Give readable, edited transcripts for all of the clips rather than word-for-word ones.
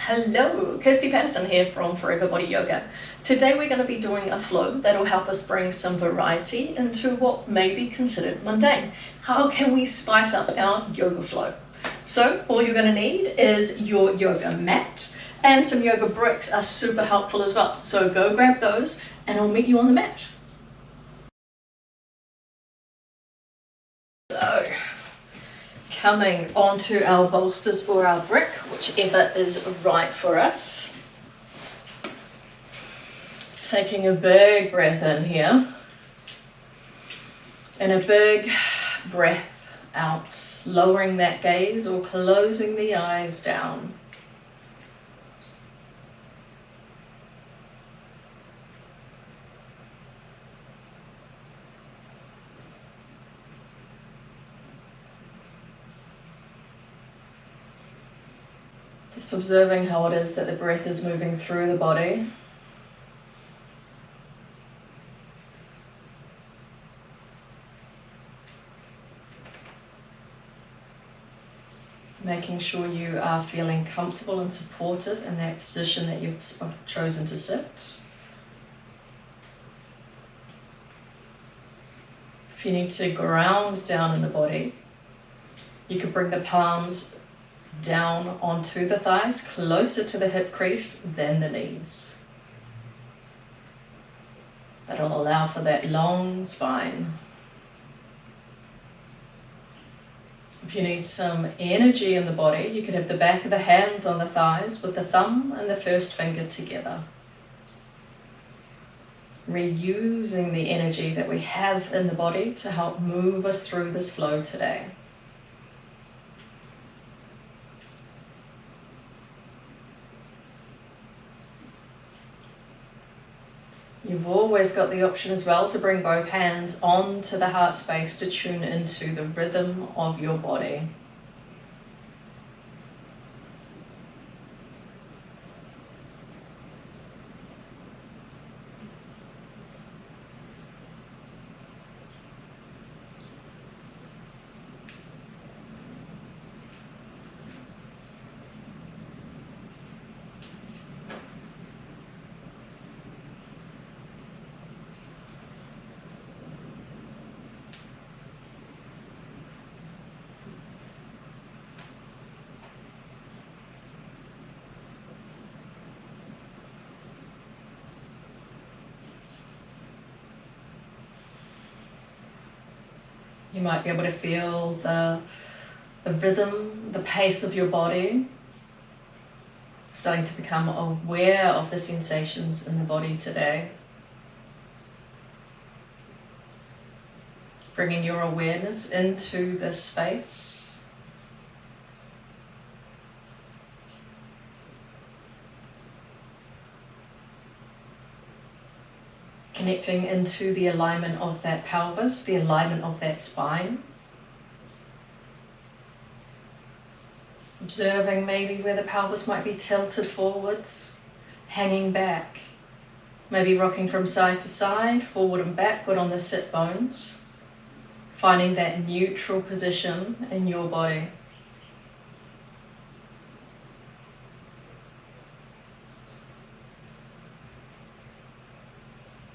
Hello, Kirsti Patterson here from Forever Body Yoga. Today we're going to be doing a flow that will help us bring some variety into what may be considered mundane. How can we spice up our yoga flow? So all you're going to need is your yoga mat, and some yoga bricks are super helpful as well. So go grab those and I'll meet you on the mat. So, coming onto our bolsters for our brick, whichever is right for us. Taking a big breath in here and a big breath out, lowering that gaze or closing the eyes down. Just observing how it is that the breath is moving through the body. Making sure you are feeling comfortable and supported in that position that you've chosen to sit. If you need to ground down in the body, you could bring the palms down onto the thighs, closer to the hip crease than the knees. That'll allow for that long spine. If you need some energy in the body, you could have the back of the hands on the thighs with the thumb and the first finger together. Reusing the energy that we have in the body to help move us through this flow today. You've always got the option as well to bring both hands onto the heart space to tune into the rhythm of your body. You might be able to feel the rhythm, the pace of your body, starting to become aware of the sensations in the body today. Bringing your awareness into this space. Connecting into the alignment of that pelvis, the alignment of that spine. Observing maybe where the pelvis might be tilted forwards, hanging back. Maybe rocking from side to side, forward and backward on the sit bones. Finding that neutral position in your body.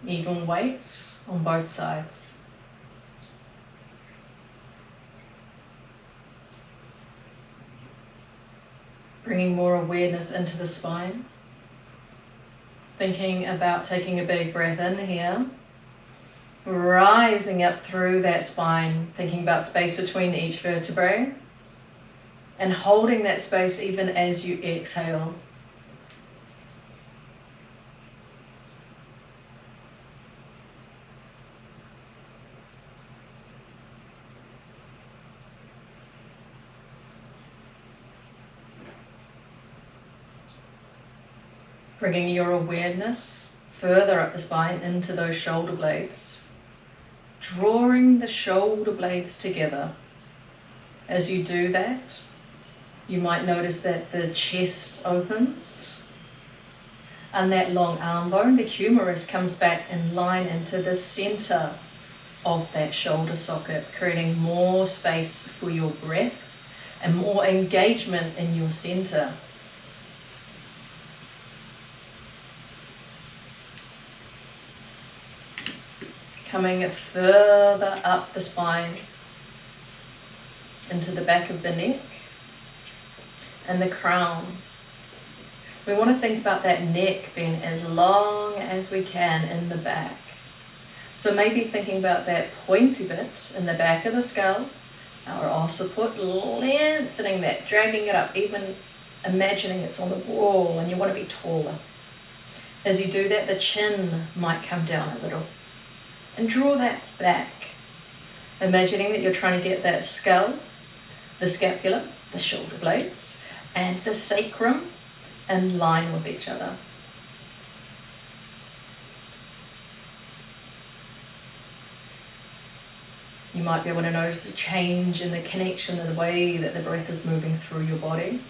Even weight on both sides. Bringing more awareness into the spine. Thinking about taking a big breath in here. Rising up through that spine, thinking about space between each vertebrae. And holding that space even as you exhale. Bringing your awareness further up the spine into those shoulder blades. Drawing the shoulder blades together. As you do that, you might notice that the chest opens and that long arm bone, the humerus, comes back in line into the center of that shoulder socket, creating more space for your breath and more engagement in your center. coming further up the spine into the back of the neck and the crown. We want to think about that neck being as long as we can in the back. So maybe thinking about that pointy bit in the back of the skull, our occiput, lengthening that, dragging it up, even imagining it's on the wall and you want to be taller. As you do that, the chin might come down a little and draw that back, imagining that you're trying to get that skull, the scapula, the shoulder blades, and the sacrum in line with each other. You might be able to notice the change in the connection of the way that the breath is moving through your body.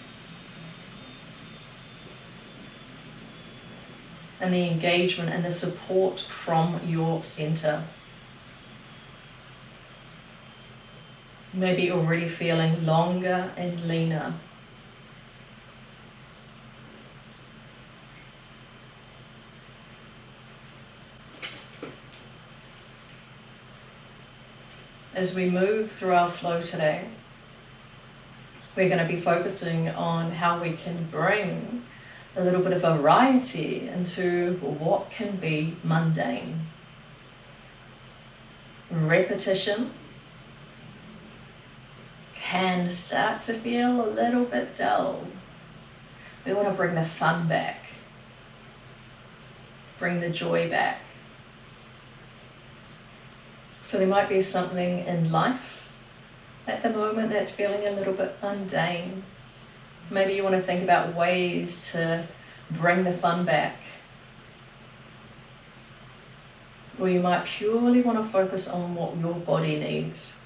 And the engagement and the support from your center. Maybe already feeling longer and leaner. As we move through our flow today, we're going to be focusing on how we can bring a little bit of variety into what can be mundane. Repetition can start to feel a little bit dull. We want to bring the fun back, bring the joy back. So there might be something in life at the moment that's feeling a little bit mundane. Maybe you want to think about ways to bring the fun back. Or you might purely want to focus on what your body needs.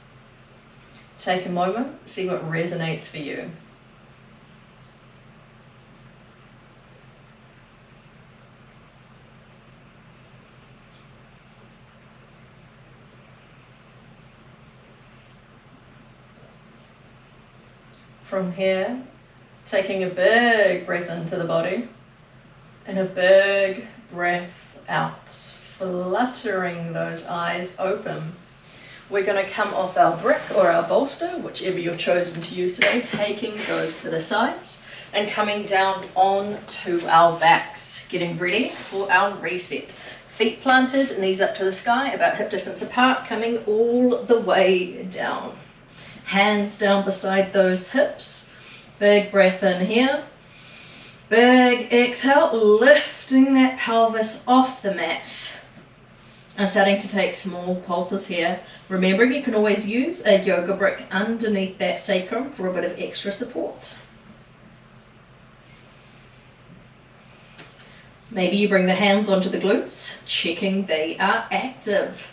Take a moment, see what resonates for you. From here, taking a big breath into the body and a big breath out, fluttering those eyes open. We're going to come off our brick or our bolster, whichever you've chosen to use today, taking those to the sides and coming down onto our backs, getting ready for our reset. Feet planted, knees up to the sky, about hip distance apart, coming all the way down. Hands down beside those hips. Big breath in here. Big exhale, lifting that pelvis off the mat. I'm starting to take small pulses here. Remembering you can always use a yoga brick underneath that sacrum for a bit of extra support. Maybe you bring the hands onto the glutes, checking they are active.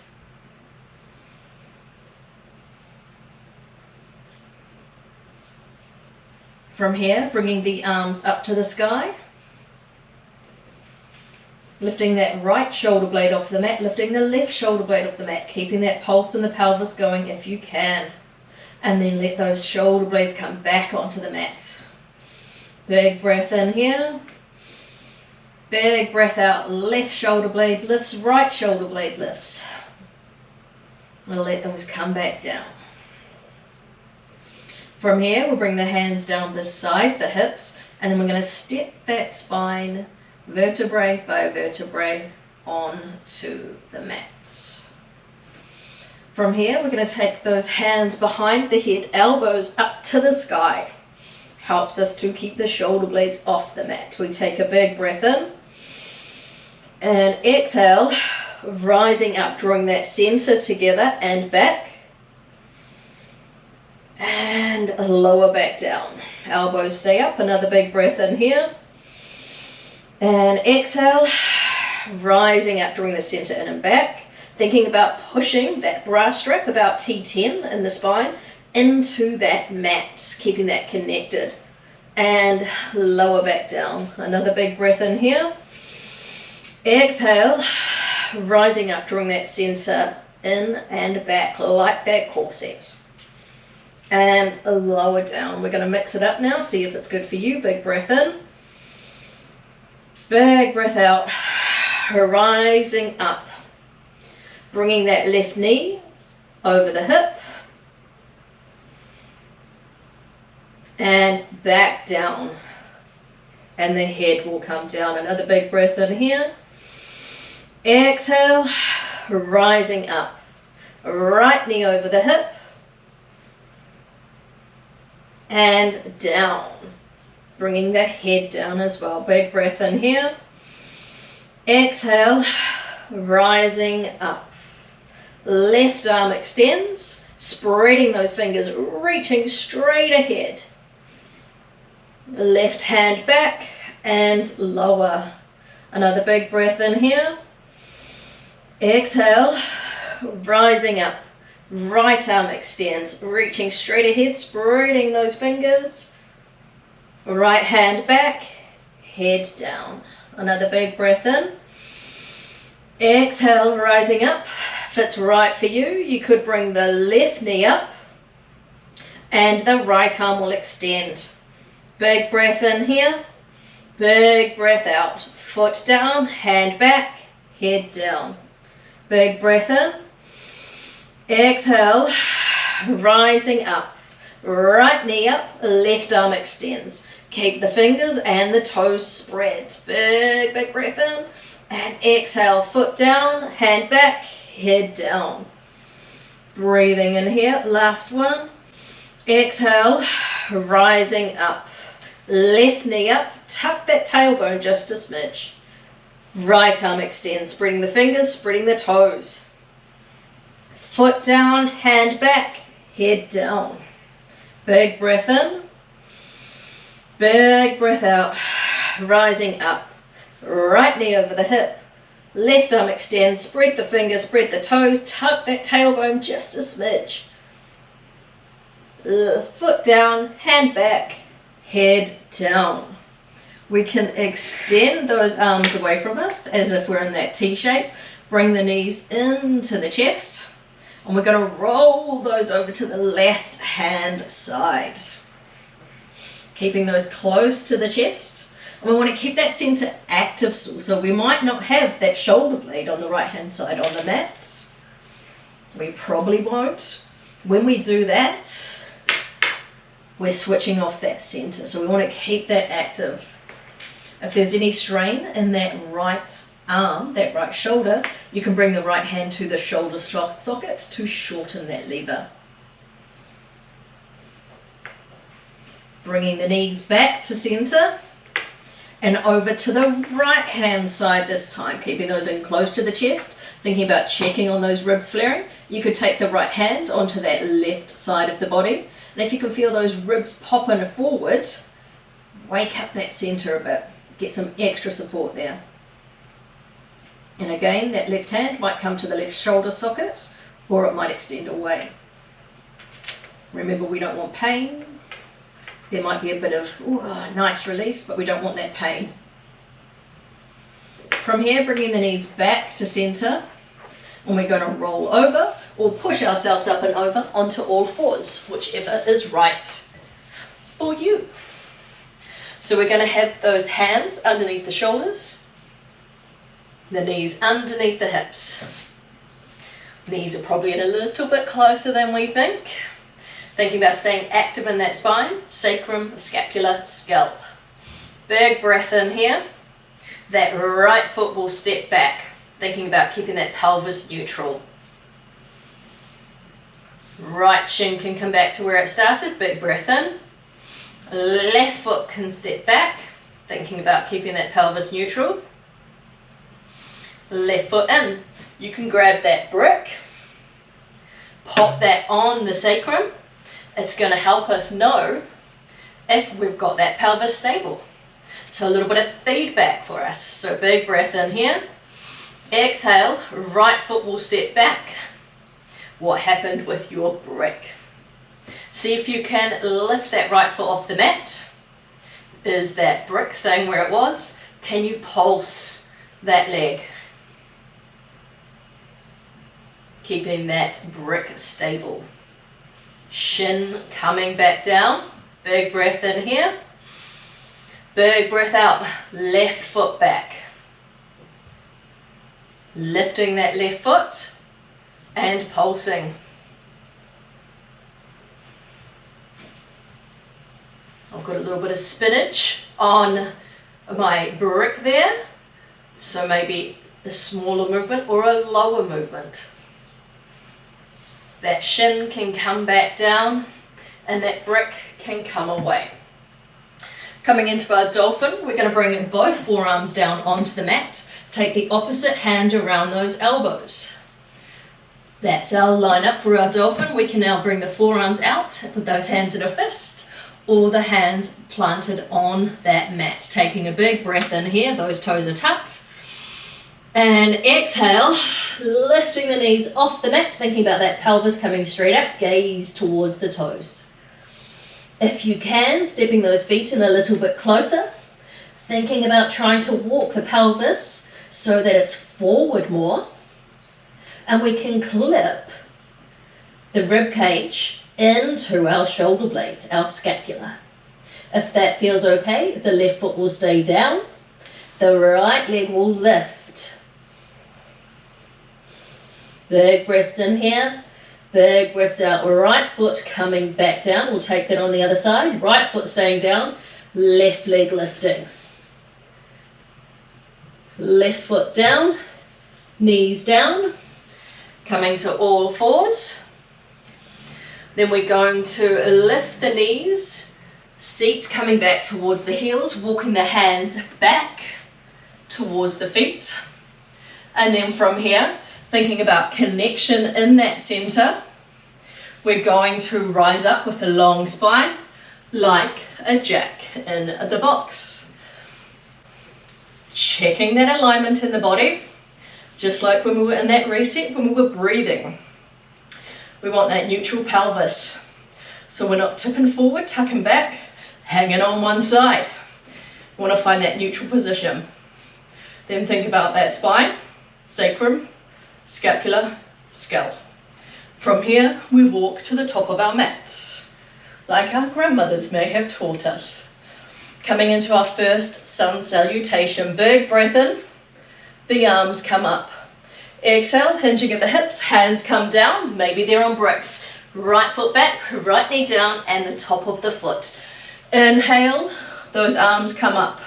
From here, bringing the arms up to the sky. Lifting that right shoulder blade off the mat, lifting the left shoulder blade off the mat, keeping that pulse in the pelvis going if you can. And then let those shoulder blades come back onto the mat. Big breath in here. Big breath out, left shoulder blade lifts, right shoulder blade lifts. We'll let those come back down. From here, we'll bring the hands down beside the hips, and then we're going to step that spine vertebrae by vertebrae onto the mat. From here, we're going to take those hands behind the head, elbows up to the sky. Helps us to keep the shoulder blades off the mat. We take a big breath in and exhale, rising up, drawing that center together and back. And lower back down. Elbows stay up. Another big breath in here. And exhale, rising up, drawing the center in and back. Thinking about pushing that bra strap, about T10 in the spine, into that mat, keeping that connected. And lower back down. Another big breath in here. Exhale, rising up, drawing that center in and back, like that corset. And lower down. We're going to mix it up now, see if it's good for you. Big breath in. Big breath out. Rising up. Bringing that left knee over the hip. And back down. And the head will come down. Another big breath in here. Exhale, rising up. Right knee over the hip. And down. Bringing the head down as well. Big breath in here. Exhale, rising up. Left arm extends, spreading those fingers, reaching straight ahead. Left hand back and lower. Another big breath in here. Exhale, rising up. Right arm extends, reaching straight ahead, spreading those fingers. Right hand back, head down. Another big breath in. Exhale, rising up. If it's right for you, you could bring the left knee up and the right arm will extend. Big breath in here. Big breath out. Foot down, hand back, head down. Big breath in. Exhale, rising up. Right knee up, left arm extends. Keep the fingers and the toes spread. Big, big breath in. And exhale, foot down, hand back, head down. Breathing in here, last one. Exhale, rising up. Left knee up, tuck that tailbone just a smidge. Right arm extends, spreading the fingers, spreading the toes. Foot down, hand back, head down. Big breath in. Big breath out, rising up. Right knee over the hip. Left arm extends, spread the fingers, spread the toes, tuck that tailbone just a smidge. Foot down, hand back, head down. We can extend those arms away from us as if we're in that T shape. Bring the knees into the chest. And we're going to roll those over to the left hand side. Keeping those close to the chest. And we want to keep that center active still. So we might not have that shoulder blade on the right hand side on the mat. We probably won't. When we do that, we're switching off that center. So we want to keep that active. If there's any strain in that right arm, that right shoulder, you can bring the right hand to the shoulder socket to shorten that lever. Bringing the knees back to center and over to the right hand side this time, keeping those in close to the chest, thinking about checking on those ribs flaring. You could take the right hand onto that left side of the body, and if you can feel those ribs popping forward, wake up that center a bit, get some extra support there. And again, that left hand might come to the left shoulder socket, or it might extend away. Remember, we don't want pain. There might be a bit of nice release, but we don't want that pain. From here, bringing the knees back to center, and we're going to roll over or push ourselves up and over onto all fours, whichever is right for you. So we're going to have those hands underneath the shoulders, the knees underneath the hips. Knees are probably a little bit closer than we think. Thinking about staying active in that spine, sacrum, scapula, scalp. Big breath in here. That right foot will step back. Thinking about keeping that pelvis neutral. Right shin can come back to where it started. Big breath in. Left foot can step back. Thinking about keeping that pelvis neutral. Left foot in. You can grab that brick. Pop that on the sacrum. It's going to help us know if we've got that pelvis stable. So a little bit of feedback for us. So big breath in here. Exhale, right foot will step back. What happened with your brick? See if you can lift that right foot off the mat. Is that brick staying where it was? Can you pulse that leg? Keeping that brick stable. Shin coming back down. Big breath in here. Big breath out. Left foot back. Lifting that left foot. and pulsing. I've got a little bit of spinach on my brick there, so maybe a smaller movement or a lower movement. That shin can come back down and that brick can come away. Coming into our dolphin, we're going to bring both forearms down onto the mat. Take the opposite hand around those elbows. That's our line up for our dolphin. We can now bring the forearms out, put those hands in a fist, or the hands planted on that mat. Taking a big breath in here, those toes are tucked. And exhale, lifting the knees off the mat, thinking about that pelvis coming straight up, gaze towards the toes. If you can, stepping those feet in a little bit closer, thinking about trying to walk the pelvis so that it's forward more, and we can clip the rib cage into our shoulder blades, our scapula. If that feels okay, the left foot will stay down, the right leg will lift. Big breaths in here, big breaths out. Right foot coming back down, we'll take that on the other side. Right foot staying down, left leg lifting. Left foot down, knees down, coming to all fours. Then we're going to lift the knees, seat coming back towards the heels, walking the hands back towards the feet. And then from here, thinking about connection in that center, we're going to rise up with a long spine like a jack in the box. Checking that alignment in the body, just like when we were in that reset, when we were breathing. We want that neutral pelvis. So we're not tipping forward, tucking back, hanging on one side. We want to find that neutral position. Then think about that spine, sacrum, scapula, scalp. From here, we walk to the top of our mat, like our grandmothers may have taught us. Coming into our first sun salutation. Big breath in, the arms come up. Exhale, hinging at the hips, hands come down, maybe they're on bricks. Right foot back, right knee down, and the top of the foot. Inhale, those arms come up.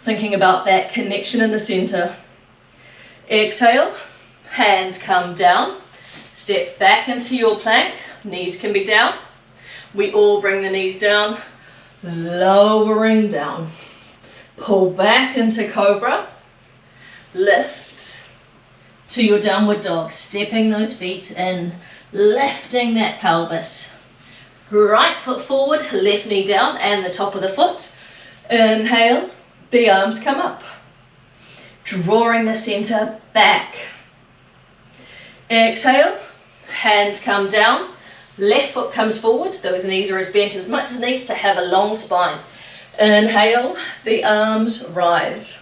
Thinking about that connection in the center. Exhale, hands come down. Step back into your plank, knees can be down. We all bring the knees down, lowering down. Pull back into cobra, lift to your downward dog, stepping those feet in, lifting that pelvis. Right foot forward, left knee down and the top of the foot. Inhale, the arms come up, drawing the center back. Exhale, hands come down, left foot comes forward, those knees are as bent as much as needed to have a long spine. Inhale, the arms rise.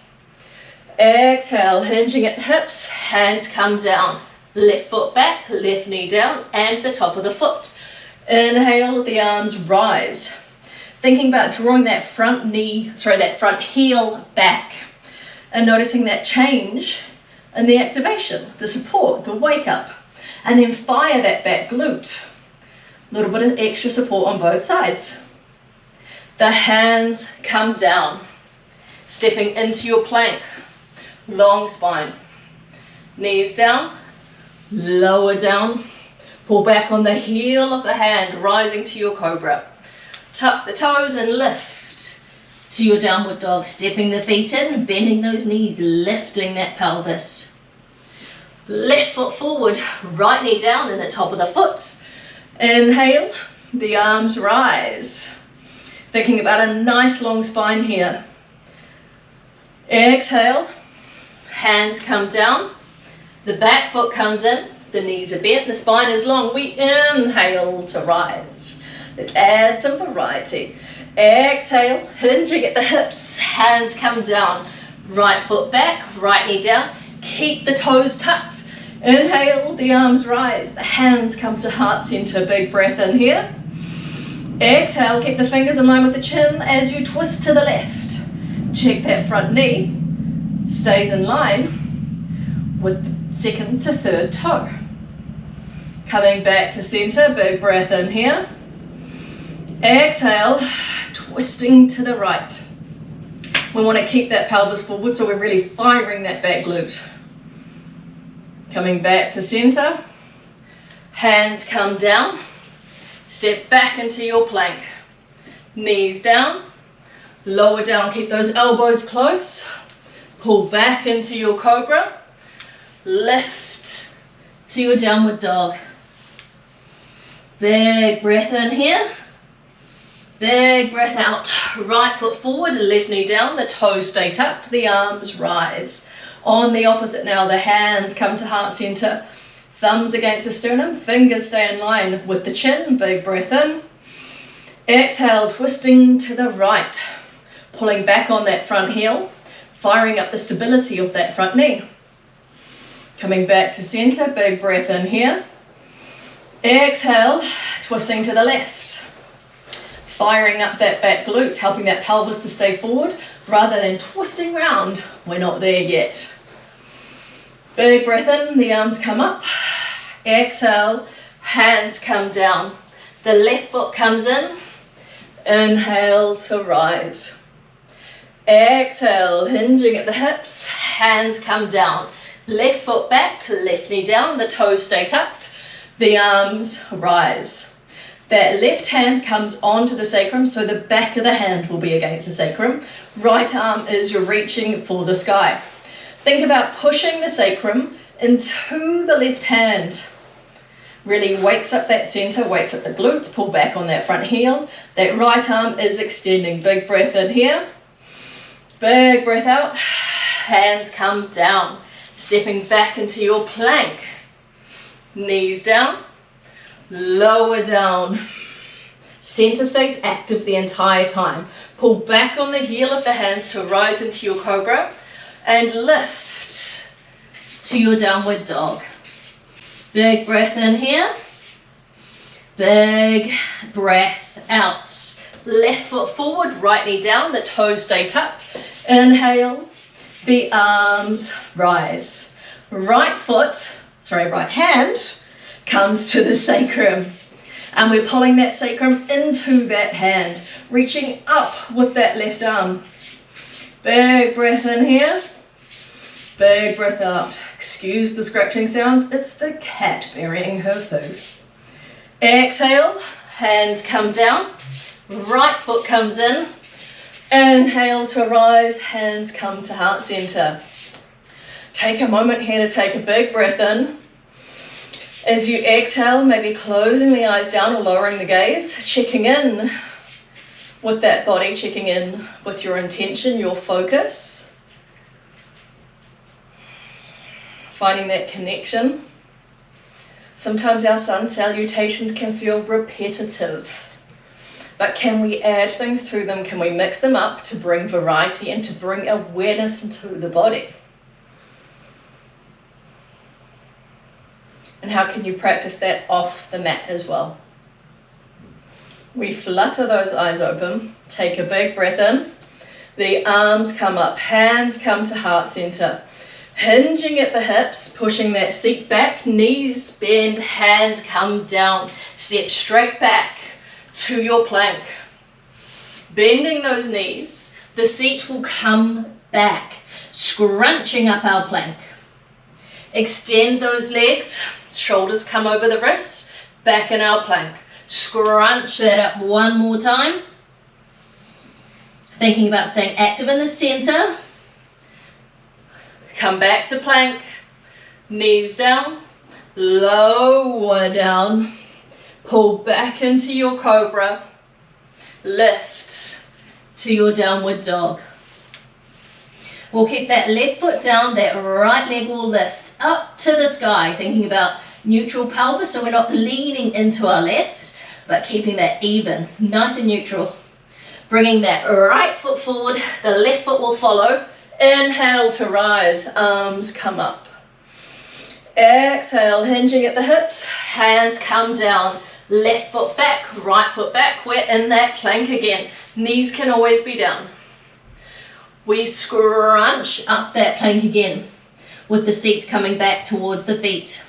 Exhale, hinging at the hips, hands come down, left foot back, left knee down and the top of the foot. Inhale, the arms rise. Thinking about drawing that front heel back and noticing that change in the activation, the support, the wake up, and then fire that back glute. A little bit of extra support on both sides. The hands come down, stepping into your plank, long spine, knees down, lower down, pull back on the heel of the hand, rising to your cobra. Tuck the toes and lift to your downward dog, stepping the feet in, bending those knees, lifting that pelvis. Left foot forward, right knee down and the top of the foot. Inhale, the arms rise. Thinking about a nice long spine here. Exhale, hands come down, the back foot comes in, the knees are bent, the spine is long. We inhale to rise. Let's add some variety. Exhale, hinging at the hips, hands come down, right foot back, right knee down, keep the toes tucked. Inhale, the arms rise, the hands come to heart center, big breath in here. Exhale, keep the fingers in line with the chin as you twist to the left. Check that front knee stays in line with the second to third toe. Coming back to center, big breath in here. Exhale, twisting to the right. We want to keep that pelvis forward, so we're really firing that back glute. Coming back to center. Hands come down. Step back into your plank. Knees down. Lower down, keep those elbows close. Pull back into your cobra. Lift to your downward dog. Big breath in here. Big breath out. Right foot forward, left knee down, the toes stay tucked, the arms rise. On the opposite now, the hands come to heart center. Thumbs against the sternum, fingers stay in line with the chin. Big breath in. Exhale, twisting to the right. Pulling back on that front heel, firing up the stability of that front knee. Coming back to center, big breath in here. Exhale, twisting to the left. Firing up that back glute, helping that pelvis to stay forward rather than twisting round. We're not there yet. Big breath in, the arms come up. Exhale, hands come down. The left foot comes in. Inhale to rise. Exhale, hinging at the hips, hands come down. Left foot back, left knee down, the toes stay tucked, the arms rise. That left hand comes onto the sacrum, so the back of the hand will be against the sacrum. Right arm is you're reaching for the sky. Think about pushing the sacrum into the left hand. Really wakes up that center, wakes up the glutes, pull back on that front heel. That right arm is extending. Big breath in here. Big breath out. Hands come down. Stepping back into your plank. Knees down. Lower down. Center stays active the entire time. Pull back on the heel of the hands to rise into your cobra. And lift to your downward dog. Big breath in here. Big breath out. Left foot forward, right knee down, the toes stay tucked. Inhale, the arms rise. Right hand comes to the sacrum. And we're pulling that sacrum into that hand, reaching up with that left arm. Big breath in here. Big breath out. Excuse the scratching sounds. It's the cat burying her food. Exhale, hands come down. Right foot comes in. Inhale to rise, hands come to heart center. Take a moment here to take a big breath in. As you exhale, maybe closing the eyes down or lowering the gaze, checking in with that body, checking in with your intention, your focus. Finding that connection. Sometimes our sun salutations can feel repetitive, but can we add things to them? Can we mix them up to bring variety and to bring awareness into the body? And how can you practice that off the mat as well? We flutter those eyes open, take a big breath in, the arms come up, hands come to heart center, hinging at the hips, pushing that seat back, knees bend, hands come down, step straight back to your plank. Bending those knees, the seat will come back, scrunching up our plank. Extend those legs, shoulders come over the wrists, back in our plank. Scrunch that up one more time. Thinking about staying active in the center. Come back to plank, knees down, lower down, pull back into your cobra, lift to your downward dog. We'll keep that left foot down, that right leg will lift up to the sky, thinking about neutral pelvis, so we're not leaning into our left, but keeping that even, nice and neutral. Bringing that right foot forward, the left foot will follow. Inhale to rise, arms come up. Exhale, hinging at the hips, hands come down. Left foot back, right foot back, we're in that plank again. Knees can always be down. We scrunch up that plank again with the seat coming back towards the feet.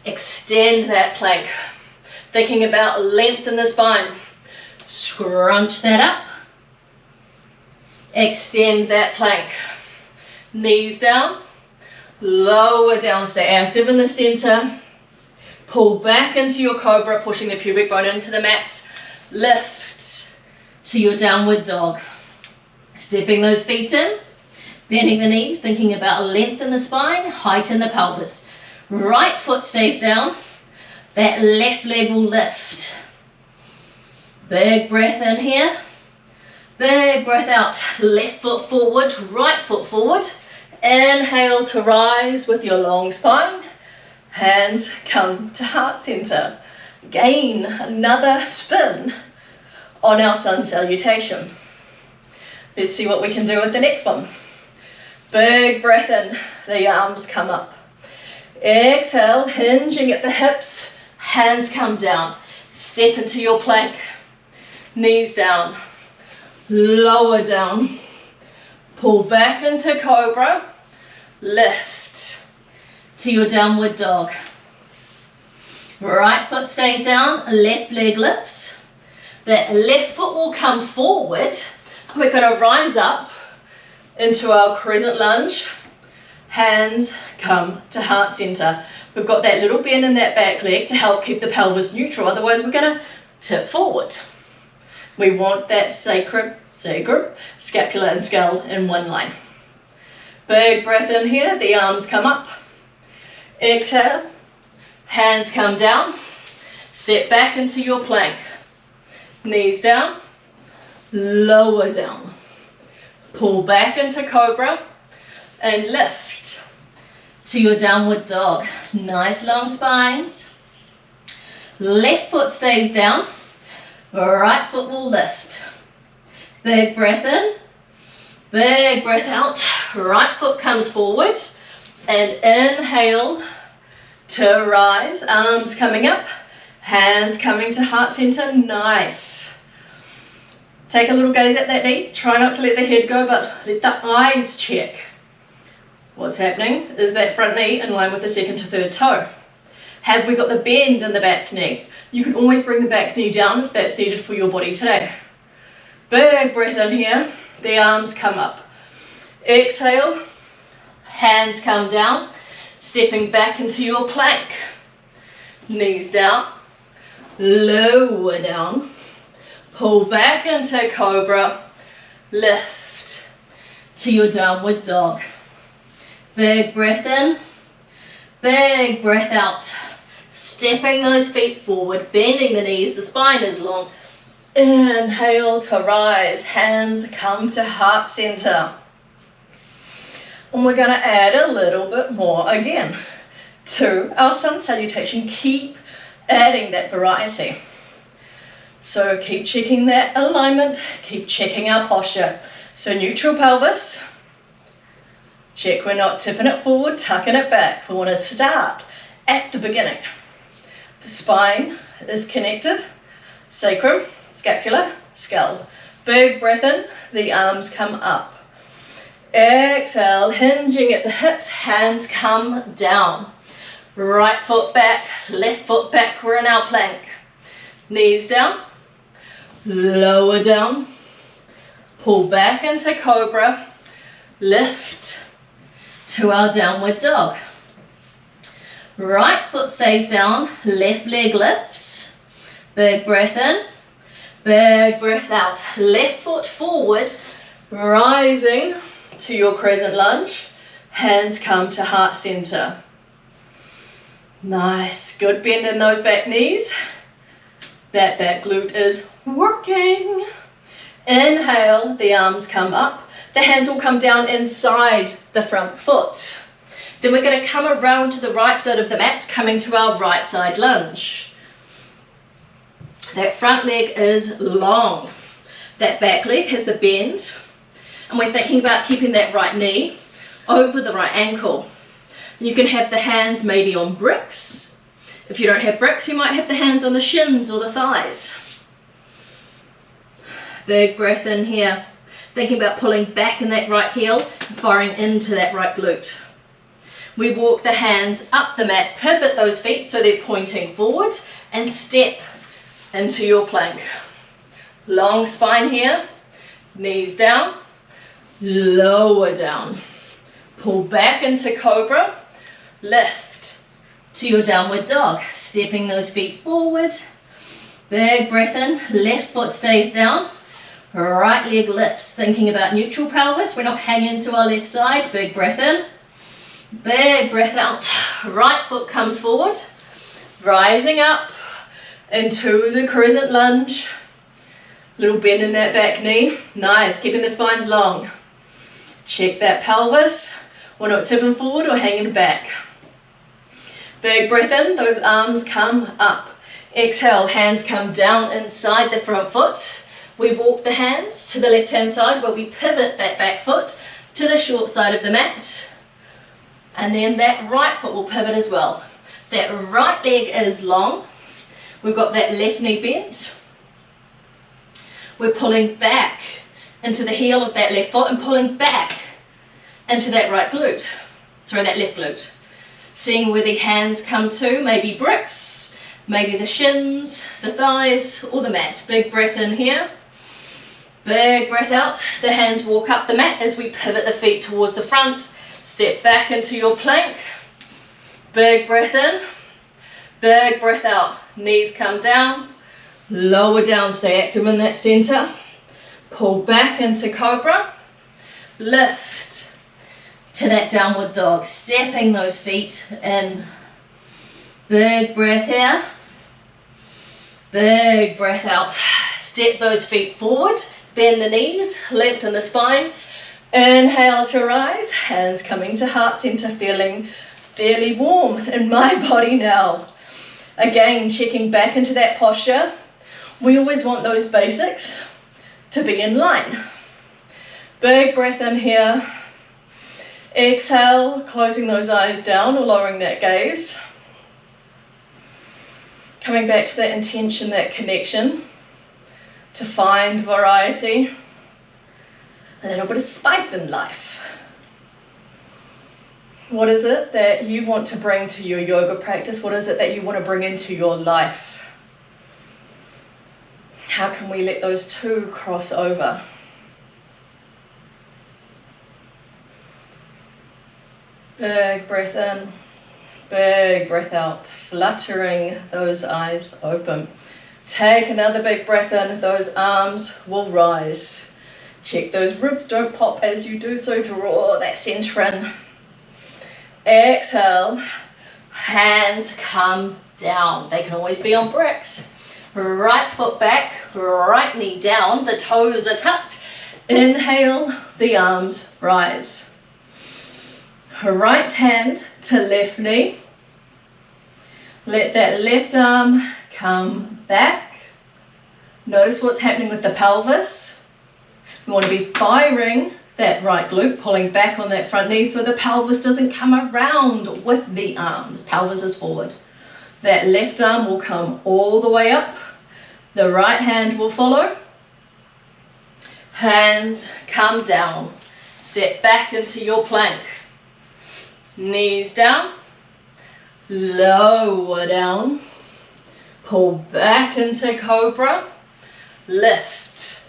Extend that plank. Thinking about length in the spine. Scrunch that up. Extend that plank. Knees down. Lower down, stay active in the center. Pull back into your cobra, pushing the pubic bone into the mat. Lift to your downward dog. Stepping those feet in, bending the knees, thinking about length in the spine, height in the pelvis. Right foot stays down, that left leg will lift. Big breath in here, big breath out. Left foot forward, right foot forward. Inhale to rise with your long spine. Hands come to heart center. Again, another spin on our sun salutation. Let's see what we can do with the next one. Big breath in, the arms come up. Exhale, hinging at the hips, hands come down. Step into your plank, knees down, lower down. Pull back into cobra, lift to your downward dog. Right foot stays down, left leg lifts. That left foot will come forward. We're going to rise up into our crescent lunge. Hands come to heart center. We've got that little bend in that back leg to help keep the pelvis neutral, otherwise we're going to tip forward. We want that sacrum, scapula and skull in one line. Big breath in here, the arms come up. Exhale, hands come down. Step back into your plank. Knees down, lower down. Pull back into cobra and lift to your downward dog. Nice long spines. Left foot stays down, right foot will lift. Big breath in, big breath out. Right foot comes forward and inhale to rise. Arms coming up, hands coming to heart center. Nice. Take a little gaze at that knee. Try not to let the head go, but let the eyes check. What's happening is that front knee in line with the second to third toe. Have we got the bend in the back knee? You can always bring the back knee down if that's needed for your body today. Big breath in here, the arms come up. Exhale, hands come down, stepping back into your plank. Knees down, lower down, pull back into cobra, lift to your downward dog. Big breath in, big breath out. Stepping those feet forward, bending the knees, the spine is long. Inhale to rise, hands come to heart center. And we're going to add a little bit more again to our sun salutation. Keep adding that variety. So keep checking that alignment, keep checking our posture. So neutral pelvis. Check we're not tipping it forward, tucking it back. We want to start at the beginning. The spine is connected, sacrum, scapula, skull. Big breath in, the arms come up. Exhale, hinging at the hips, hands come down. Right foot back, left foot back, we're in our plank. Knees down, lower down, pull back into cobra, lift to our downward dog. Right foot stays down, left leg lifts. Big breath in, big breath out. Left foot forward, rising to your crescent lunge. Hands come to heart center. Nice, good bend in those back knees. That back glute is working. Inhale, the arms come up. The hands will come down inside the front foot. Then we're going to come around to the right side of the mat, coming to our right side lunge. That front leg is long. That back leg has the bend. And we're thinking about keeping that right knee over the right ankle. You can have the hands maybe on bricks. If you don't have bricks, you might have the hands on the shins or the thighs. Big breath in here. Thinking about pulling back in that right heel and firing into that right glute. We walk the hands up the mat, pivot those feet so they're pointing forward, and step into your plank. Long spine here, knees down, lower down. Pull back into cobra, lift to your downward dog, stepping those feet forward. Big breath in, left foot stays down, right leg lifts, thinking about neutral pelvis. We're not hanging to our left side. Big breath in, big breath out. Right foot comes forward, rising up into the crescent lunge. Little bend in that back knee. Nice, keeping the spines long. Check that pelvis. We're not tipping forward or hanging back. Big breath in, those arms come up. Exhale, hands come down inside the front foot. We walk the hands to the left hand side where we pivot that back foot to the short side of the mat. And then that right foot will pivot as well. That right leg is long. We've got that left knee bent. We're pulling back into the heel of that left foot and pulling back into that right glute. Sorry, that left glute. Seeing where the hands come to, maybe bricks, maybe the shins, the thighs, or the mat. Big breath in here. Big breath out. The hands walk up the mat as we pivot the feet towards the front. Step back into your plank. Big breath in. Big breath out. Knees come down. Lower down, stay active in that center. Pull back into cobra. Lift to that downward dog, stepping those feet in. Big breath here. Big breath out. Step those feet forward. Bend the knees, lengthen the spine. Inhale to rise. Hands coming to heart center, feeling fairly warm in my body now. Again, checking back into that posture. We always want those basics to be in line. Big breath in here. Exhale, closing those eyes down or lowering that gaze. Coming back to that intention, that connection, to find variety, a little bit of spice in life. What is it that you want to bring to your yoga practice? What is it that you want to bring into your life? How can we let those two cross over? Big breath in, big breath out, fluttering those eyes open. Take another big breath in, those arms will rise. Check those ribs don't pop as you do so, draw that center in. Exhale, hands come down. They can always be on bricks. Right foot back, right knee down, the toes are tucked. Inhale, the arms rise. Right hand to left knee. Let that left arm come back. Notice what's happening with the pelvis. You want to be firing that right glute, pulling back on that front knee so the pelvis doesn't come around with the arms. Pelvis is forward. That left arm will come all the way up. The right hand will follow. Hands come down. Step back into your plank. Knees down. Lower down. Pull back into cobra. Lift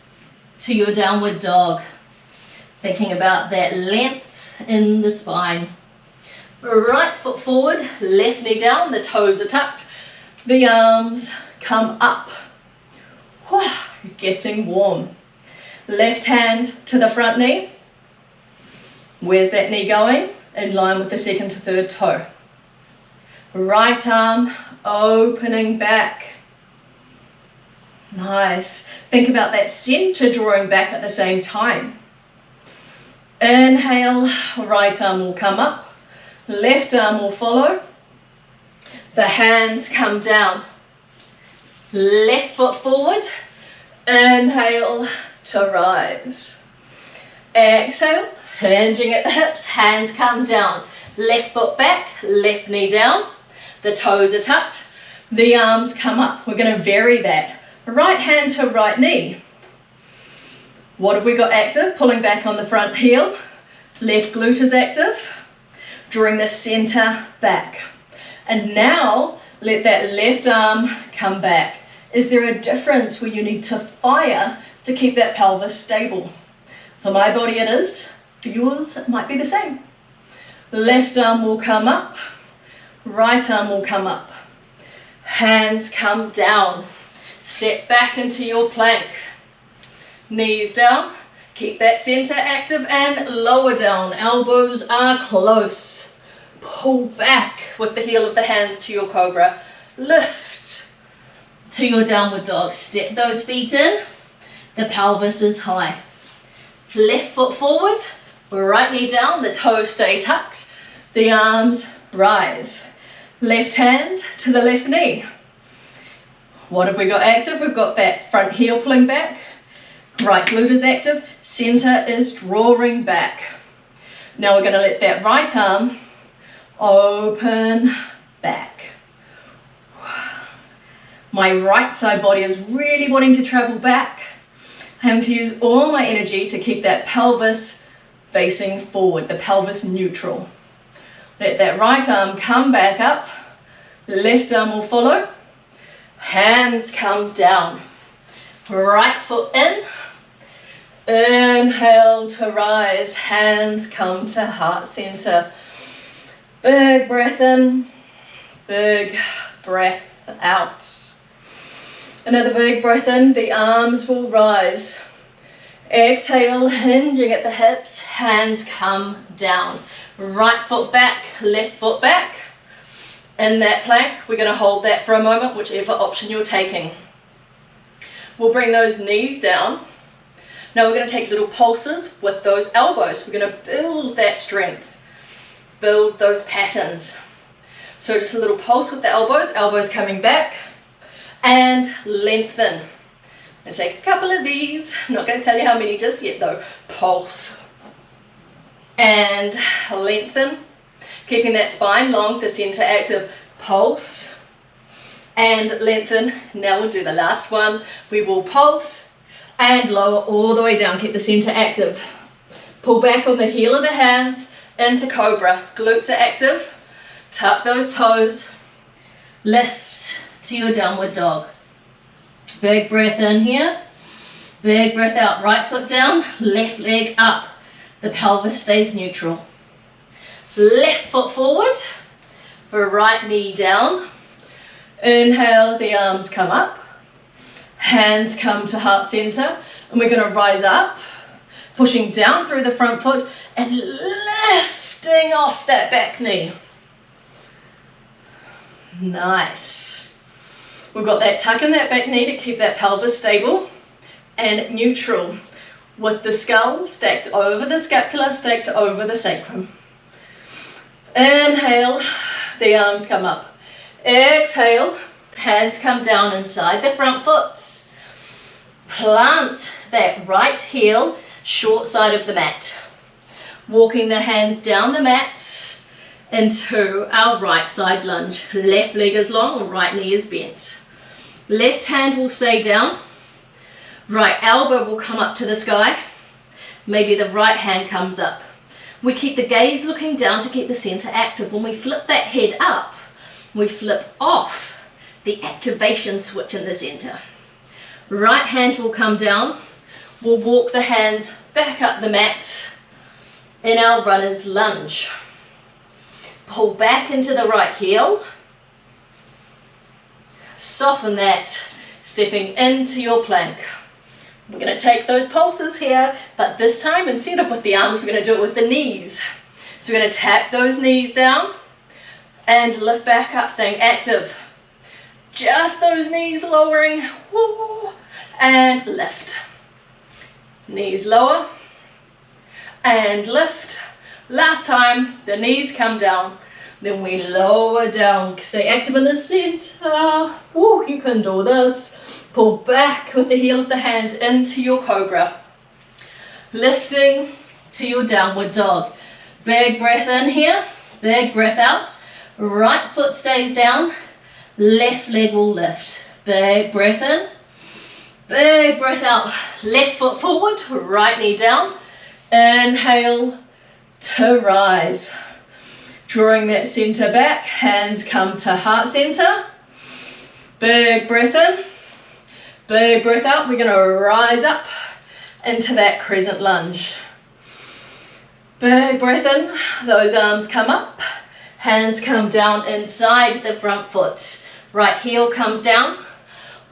to your downward dog. Thinking about that length in the spine. Right foot forward, left knee down, the toes are tucked. The arms come up. Getting warm. Left hand to the front knee. Where's that knee going? In line with the second to third toe. Right arm opening back. Nice. Think about that center drawing back at the same time. Inhale, right arm will come up. Left arm will follow. The hands come down. Left foot forward. Inhale to rise. Exhale, hinging at the hips, hands come down. Left foot back, left knee down. The toes are tucked. The arms come up. We're going to vary that. Right hand to right knee. What have we got active? Pulling back on the front heel. Left glute is active. drawing the center back. And now let that left arm come back. Is there a difference where you need to fire to keep that pelvis stable? For my body it is, for yours it might be the same. Left arm will come up, right arm will come up. Hands come down. Step back into your plank. Knees down. Keep that center active and lower down. Elbows are close. Pull back with the heel of the hands to your cobra. Lift to your downward dog. Step those feet in. The pelvis is high. Left foot forward. Right knee down. The toes stay tucked. The arms rise. Left hand to the left knee. What have we got active? We've got that front heel pulling back. Right glute is active. Center is drawing back. Now we're going to let that right arm open back. My right side body is really wanting to travel back. I'm having to use all my energy to keep that pelvis facing forward, the pelvis neutral. Let that right arm come back up. Left arm will follow. Hands come down. Right foot in. Inhale to rise. Hands come to heart center. Big breath in. Big breath out. Another big breath in. The arms will rise. Exhale, hinging at the hips. Hands come down. Right foot back. Left foot back. In that plank, we're going to hold that for a moment, whichever option you're taking. We'll bring those knees down. Now we're going to take little pulses with those elbows. We're going to build that strength, build those patterns. So just a little pulse with the elbows coming back, and lengthen. And take a couple of these. I'm not going to tell you how many just yet though. Pulse. And lengthen. Keeping that spine long, the center active. Pulse and lengthen. Now we'll do the last one. We will pulse and lower all the way down. Keep the center active. Pull back on the heel of the hands into cobra. Glutes are active. Tuck those toes. Lift to your downward dog. Big breath in here. Big breath out. Right foot down. Left leg up. The pelvis stays neutral. Left foot forward, right knee down. Inhale, the arms come up. Hands come to heart center. And we're going to rise up, pushing down through the front foot and lifting off that back knee. Nice. We've got that tuck in that back knee to keep that pelvis stable and neutral, with the skull stacked over the scapula, stacked over the sacrum. Inhale, the arms come up. Exhale, hands come down inside the front foot. Plant that right heel short side of the mat. Walking the hands down the mat into our right side lunge. Left leg is long, right knee is bent. Left hand will stay down. Right elbow will come up to the sky. Maybe the right hand comes up. We keep the gaze looking down to keep the center active. When we flip that head up, we flip off the activation switch in the center. Right hand will come down. We'll walk the hands back up the mat in our runner's lunge. Pull back into the right heel. Soften that, stepping into your plank. We're going to take those pulses here, but this time instead of with the arms, we're going to do it with the knees. So we're going to tap those knees down and lift back up, staying active. Just those knees lowering, woo, and lift. Knees lower and lift. Last time, the knees come down, then we lower down. Stay active in the center. Woo, you can do this. Pull back with the heel of the hand into your cobra. Lifting to your downward dog. Big breath in here, big breath out. Right foot stays down, left leg will lift. Big breath in, big breath out. Left foot forward, right knee down. Inhale to rise. Drawing that center back, hands come to heart center. Big breath in, big breath out. We're gonna rise up into that crescent lunge. Big breath in, those arms come up, hands come down inside the front foot. Right heel comes down,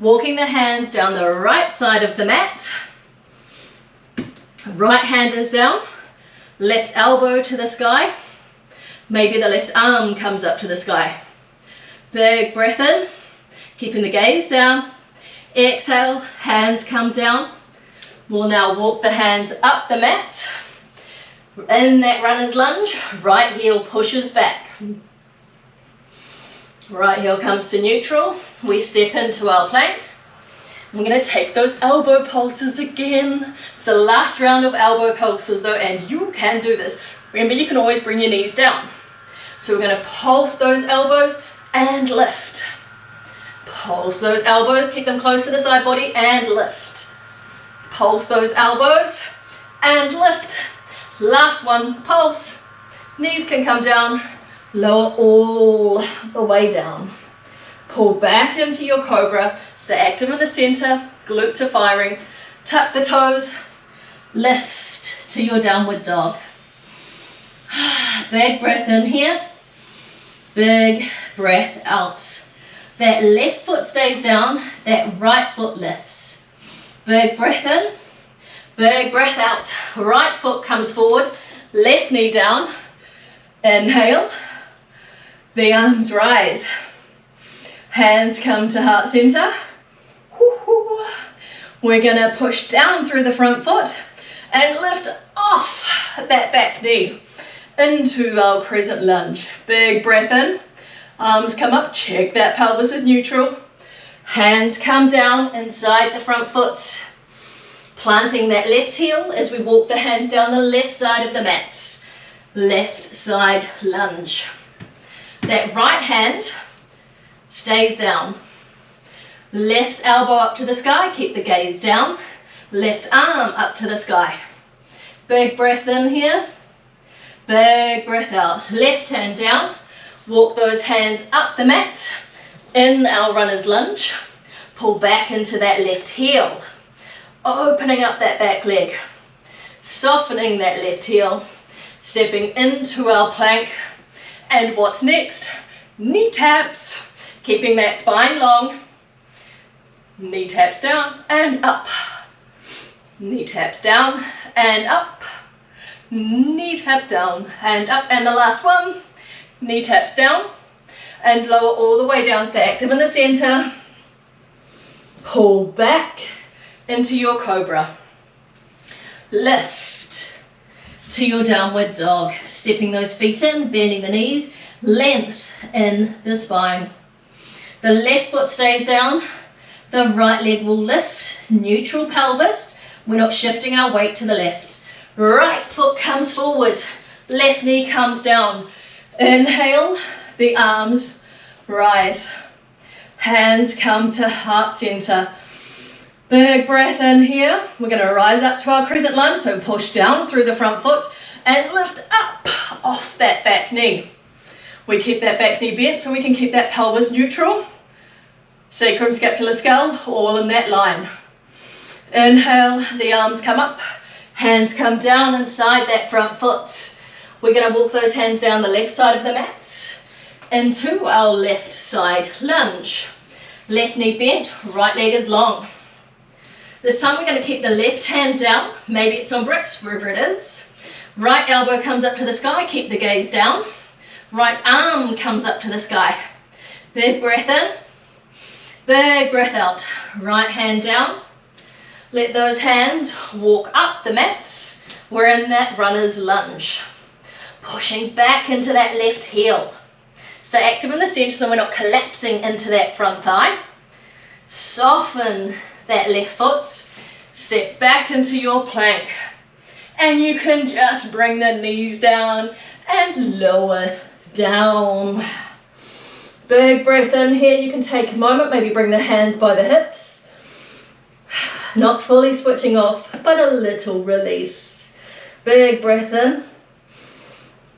walking the hands down the right side of the mat. Right hand is down, left elbow to the sky. Maybe the left arm comes up to the sky. Big breath in, keeping the gaze down. Exhale, hands come down. We'll now walk the hands up the mat. In that runner's lunge, right heel pushes back. Right heel comes to neutral. We step into our plank. We're going to take those elbow pulses again. It's the last round of elbow pulses though, and you can do this. Remember, you can always bring your knees down. So we're going to pulse those elbows and lift. Pulse those elbows, keep them close to the side body and lift. Pulse those elbows and lift. Last one, pulse. Knees can come down, lower all the way down. Pull back into your cobra, stay active in the center, glutes are firing. Tuck the toes, lift to your downward dog. Big breath in here, big breath out. That left foot stays down, that right foot lifts. Big breath in, big breath out. Right foot comes forward, left knee down. Inhale, the arms rise. Hands come to heart center. We're gonna push down through the front foot and lift off that back knee into our crescent lunge. Big breath in, arms come up, check that pelvis is neutral. Hands come down inside the front foot. Planting that left heel as we walk the hands down the left side of the mat. Left side lunge. That right hand stays down. Left elbow up to the sky, keep the gaze down. Left arm up to the sky. Big breath in here. Big breath out. Left hand down. Walk those hands up the mat. In our runner's lunge. Pull back into that left heel. Opening up that back leg. Softening that left heel. Stepping into our plank. And what's next? Knee taps. Keeping that spine long. Knee taps down and up. Knee taps down and up. Knee tap down and up. And the last one. Knee taps down and lower all the way down. Stay active in the center. Pull back into your cobra. Lift to your downward dog. Stepping those feet in, bending the knees, length in the spine. The left foot stays down, the right leg will lift, neutral pelvis. We're not shifting our weight to the left. Right foot comes forward, left knee comes down. Inhale, the arms rise. Hands come to heart center. Big breath in here. We're going to rise up to our crescent lunge, so push down through the front foot and lift up off that back knee. We keep that back knee bent so we can keep that pelvis neutral. Sacrum, scapular, skull, all in that line. Inhale, the arms come up, hands come down inside that front foot. We're going to walk those hands down the left side of the mat into our left side lunge. Left knee bent, right leg is long. This time we're going to keep the left hand down, maybe it's on bricks, wherever it is. Right elbow comes up to the sky, keep the gaze down. Right arm comes up to the sky. Big breath in, big breath out. Right hand down. Let those hands walk up the mats. We're in that runner's lunge. Pushing back into that left heel. Stay active in the center so we're not collapsing into that front thigh. Soften that left foot. Step back into your plank. And you can just bring the knees down and lower down. Big breath in here. You can take a moment, maybe bring the hands by the hips. Not fully switching off, but a little release. Big breath in.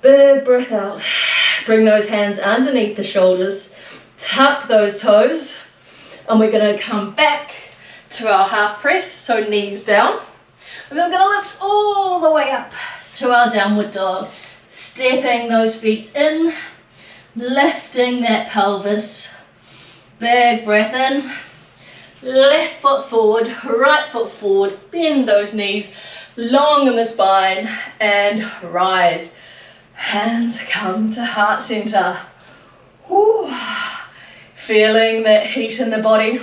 Big breath out. Bring those hands underneath the shoulders, tuck those toes, and we're going to come back to our half press, so knees down. And then we're going to lift all the way up to our downward dog, stepping those feet in, lifting that pelvis. Big breath in, left foot forward, right foot forward, bend those knees, long in the spine, and rise. Hands come to heart center. Woo. Feeling that heat in the body.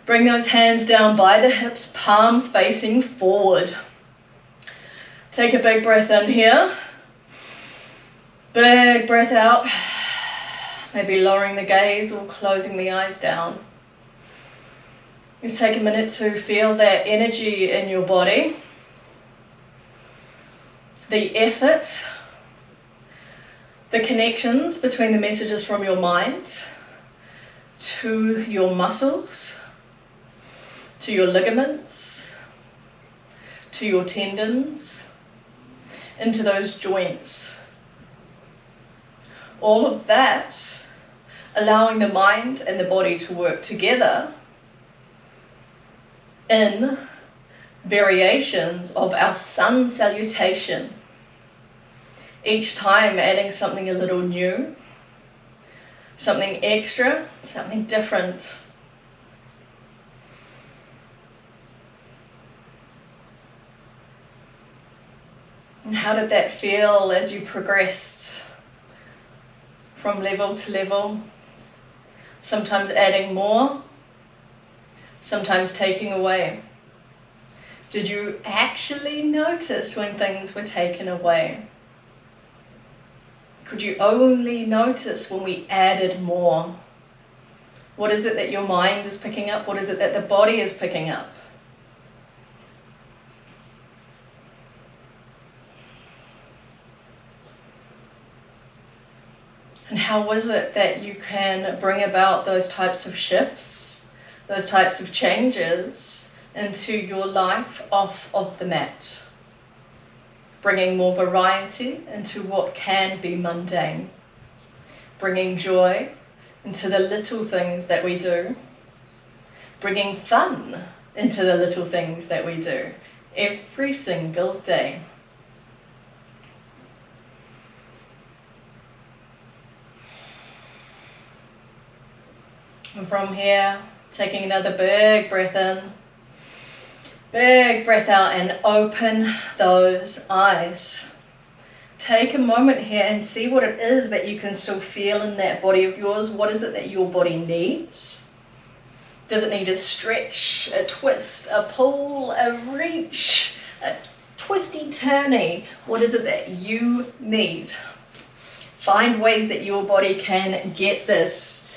Bring those hands down by the hips, palms facing forward. Take a big breath in here. Big breath out. Maybe lowering the gaze or closing the eyes down. Just take a minute to feel that energy in your body. The effort. The connections between the messages from your mind to your muscles, to your ligaments, to your tendons, into those joints. All of that, allowing the mind and the body to work together in variations of our sun salutation. Each time adding something a little new, something extra, something different. And how did that feel as you progressed from level to level? Sometimes adding more, sometimes taking away. Did you actually notice when things were taken away? Could you only notice when we added more? What is it that your mind is picking up? What is it that the body is picking up? And how was it that you can bring about those types of shifts, those types of changes into your life off of the mat? Bringing more variety into what can be mundane. Bringing joy into the little things that we do. Bringing fun into the little things that we do every single day. And from here, taking another big breath in. Big breath out and open those eyes. Take a moment here and see what it is that you can still feel in that body of yours. What is it that your body needs? Does it need a stretch, a twist, a pull, a reach, a twisty turny? What is it that you need? Find ways that your body can get this.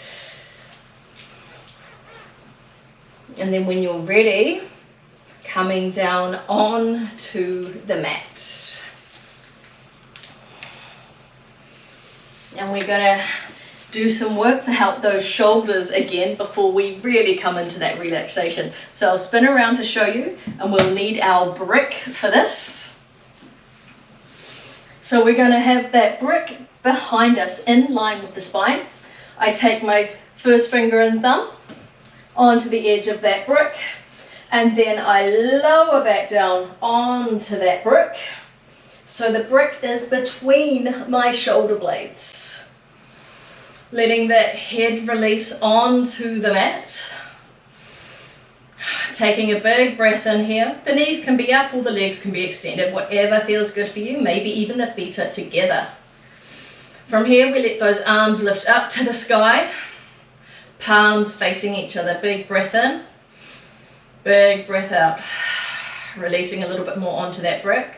And then when you're ready, coming down onto the mat. And we're going to do some work to help those shoulders again before we really come into that relaxation. So I'll spin around to show you, and we'll need our brick for this. So we're going to have that brick behind us in line with the spine. I take my first finger and thumb onto the edge of that brick, and then I lower back down onto that brick. So the brick is between my shoulder blades. Letting that head release onto the mat. Taking a big breath in here. The knees can be up or the legs can be extended, whatever feels good for you. Maybe even the feet are together. From here, we let those arms lift up to the sky. Palms facing each other. Big breath in. Big breath out, releasing a little bit more onto that brick.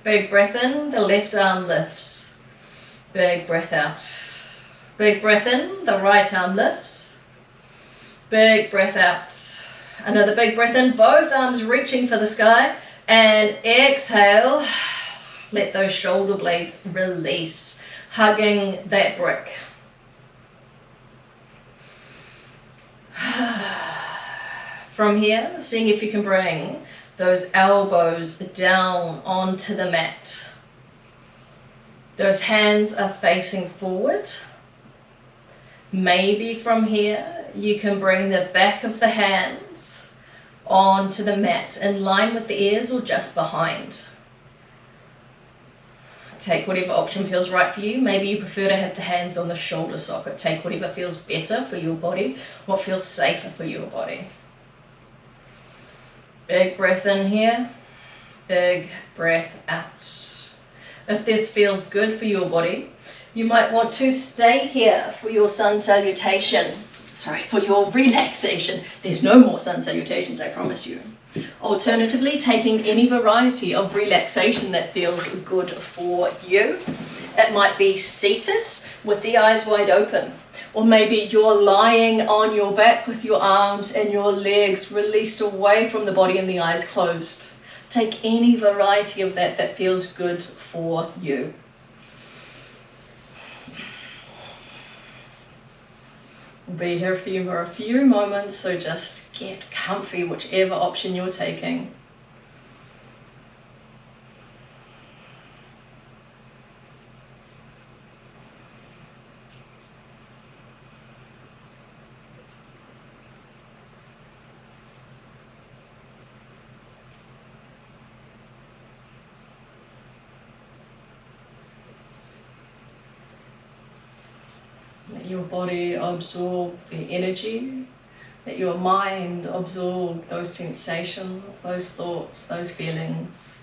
Big breath in, the left arm lifts. Big breath out. Big breath in, the right arm lifts. Big breath out. Another big breath in, both arms reaching for the sky. And exhale, let those shoulder blades release, hugging that brick. From here, seeing if you can bring those elbows down onto the mat. Those hands are facing forward. Maybe from here you can bring the back of the hands onto the mat in line with the ears or just behind. Take whatever option feels right for you. Maybe you prefer to have the hands on the shoulder socket. Take whatever feels better for your body, what feels safer for your body. Big breath in here, big breath out. If this feels good for your body, you might want to stay here for your sun salutation. Sorry, for your relaxation. There's no more sun salutations, I promise you. Alternatively, taking any variety of relaxation that feels good for you. It might be seated with the eyes wide open, or maybe you're lying on your back with your arms and your legs released away from the body and the eyes closed. Take any variety of that feels good for you. We'll be here for you for a few moments, so just get comfy, whichever option you're taking. Let your body absorb the energy. Let your mind absorb those sensations, those thoughts, those feelings.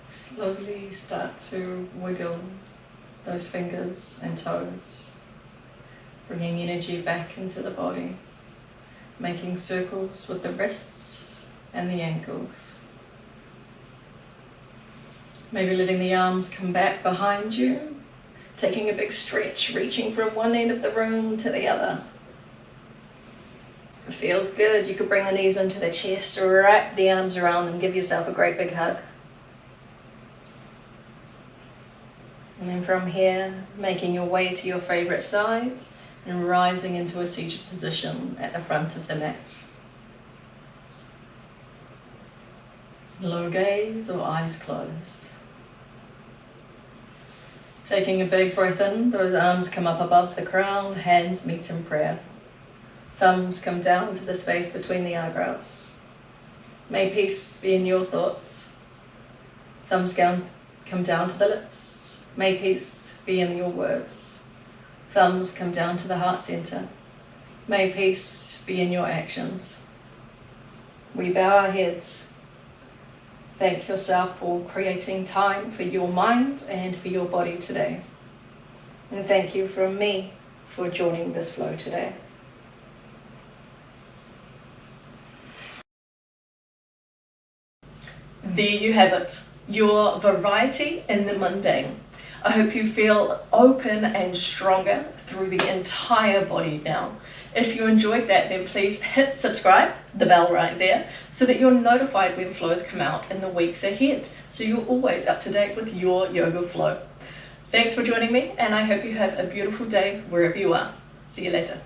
Slowly start to wiggle those fingers and toes, bringing energy back into the body, making circles with the wrists and the ankles. Maybe letting the arms come back behind you, taking a big stretch, reaching from one end of the room to the other. If it feels good, you could bring the knees into the chest, wrap the arms around them, give yourself a great big hug. And then from here, making your way to your favorite side and rising into a seated position at the front of the mat. Low gaze or eyes closed. Taking a big breath in, those arms come up above the crown, hands meet in prayer. Thumbs come down to the space between the eyebrows. May peace be in your thoughts. Thumbs come down to the lips. May peace be in your words. Thumbs come down to the heart center. May peace be in your actions. We bow our heads. Thank yourself for creating time for your mind and for your body today. And thank you from me for joining this flow today. There you have it, your variety in the mundane. I hope you feel open and stronger through the entire body now. If you enjoyed that, then please hit subscribe, the bell right there, so that you're notified when flows come out in the weeks ahead, so you're always up to date with your yoga flow. Thanks for joining me, and I hope you have a beautiful day wherever you are. See you later.